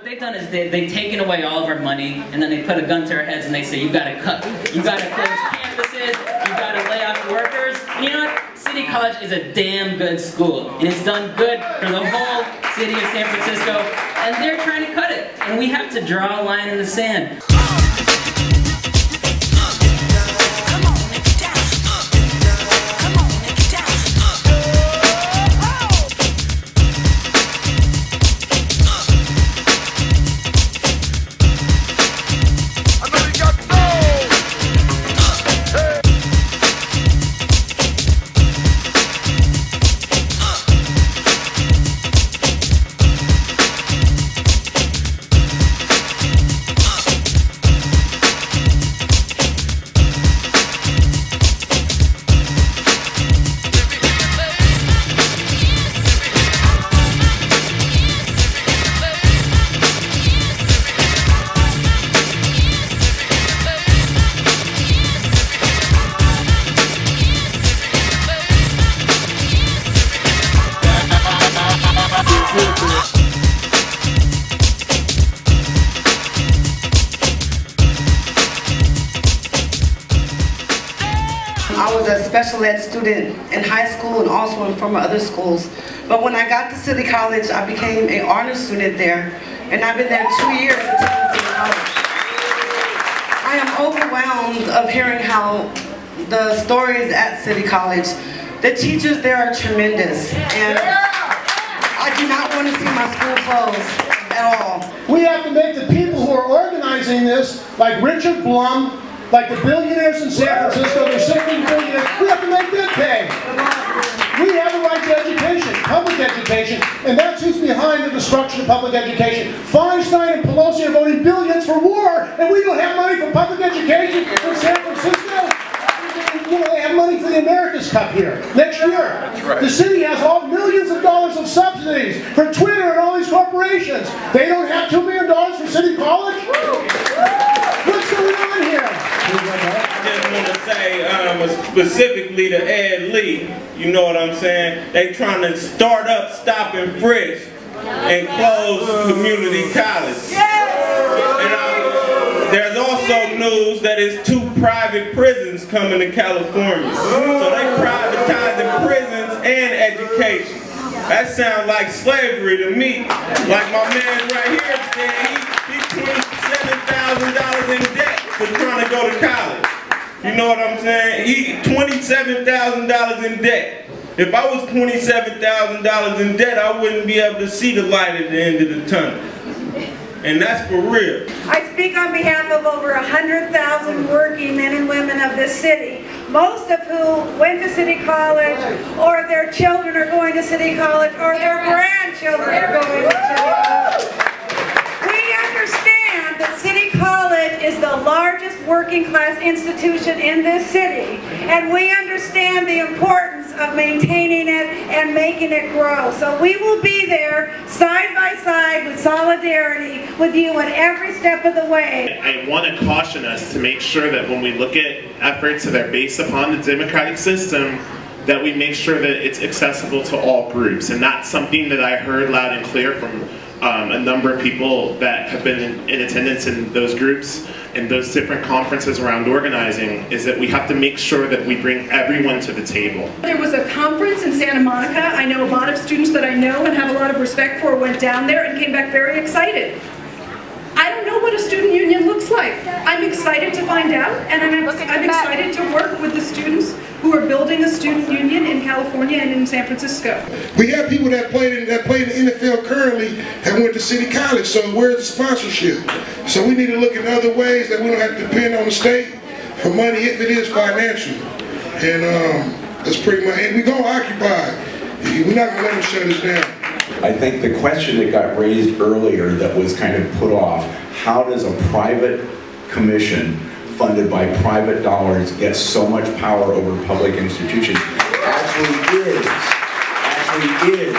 what they've done is they've taken away all of our money, and then they put a gun to our heads and they say, you've got to cut. You've got to close campuses, you've got to lay off workers. And you know what? City College is a damn good school, and it's done good for the whole city of San Francisco, and they're trying to cut it. And we have to draw a line in the sand. I was a special ed student in high school and also in from other schools. But when I got to City College, I became an honor student there, and I've been there 2 years attending City College. I am overwhelmed of hearing how the stories at City College. The teachers there are tremendous, and I do not want to see my school close at all. We have to make the people who are organizing this, like Richard Blum, like the billionaires in San Francisco, they're simply billionaires, we have to make them pay. We have a right to education, public education, and that's who's behind the destruction of public education. Feinstein and Pelosi are voting billions for war, and we don't have money for public education in San Francisco. You know, they have money for the America's Cup here next year. Right. The city has all millions of dollars of subsidies for Twitter and all these corporations. They don't have $2 million for City College? What's going on here? I just want to say specifically to Ed Lee, you know what I'm saying? They trying to start up, stop, and frisk and close community college. There's also news that it's 2 private prisons coming to California. So they privatizing prisons and education. That sounds like slavery to me. Like my man right here said, he's $27,000 in debt for trying to go to college. You know what I'm saying? He $27,000 in debt. If I was $27,000 in debt, I wouldn't be able to see the light at the end of the tunnel. And that's for real. I speak on behalf of over 100,000 working men and women of this city, most of who went to City College, or their children are going to City College, or their grandchildren are going to City College. We understand that City College is the largest working class institution in this city, and we understand the importance of maintaining it and making it grow. So we will be there side by side with solidarity with you at every step of the way. I want to caution us to make sure that when we look at efforts that are based upon the democratic system, that we make sure that it's accessible to all groups. And that's something that I heard loud and clear from a number of people that have been in attendance in those groups and those different conferences around organizing, is that we have to make sure that we bring everyone to the table. There was a conference in Santa Monica. I know a lot of students that I know and have a lot of respect for went down there and came back very excited. I don't know what a student union looks like. I'm excited to find out, and I'm excited to work with the students who are building a student union in California and in San Francisco. We have people that play in the NFL currently that went to City College, so where's the sponsorship? So we need to look at other ways that we don't have to depend on the state for money if it is financial. And that's pretty much, and we're going to occupy. We're not going to let them shut us down. I think the question that got raised earlier that was kind of put off, how does a private commission funded by private dollars get so much power over public institutions, actually is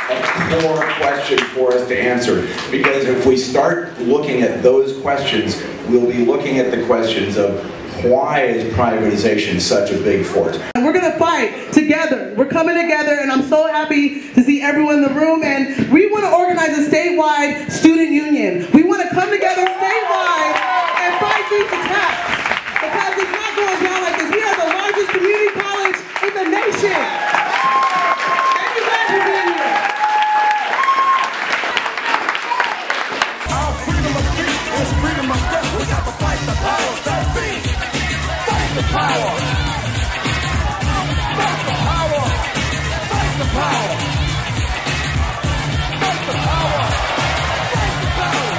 a core question for us to answer. Because if we start looking at those questions, we'll be looking at the questions of Why is privatization such a big force? And we're gonna fight together. We're coming together, and I'm so happy to see everyone in the room. And we want to organize a statewide student union. We want to come together statewide and fight these attacks, because it's not going down like this. We are the largest community college in the nation. Thank you guys for being here. Our freedom of speech is freedom of death. We got to fight the powers that be. Fight the power. Fight the power. Fight the power. Fight the power. Fight the power.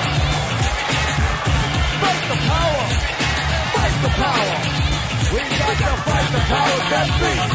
Fight the power. Fight the power. We got to fight the powers that be.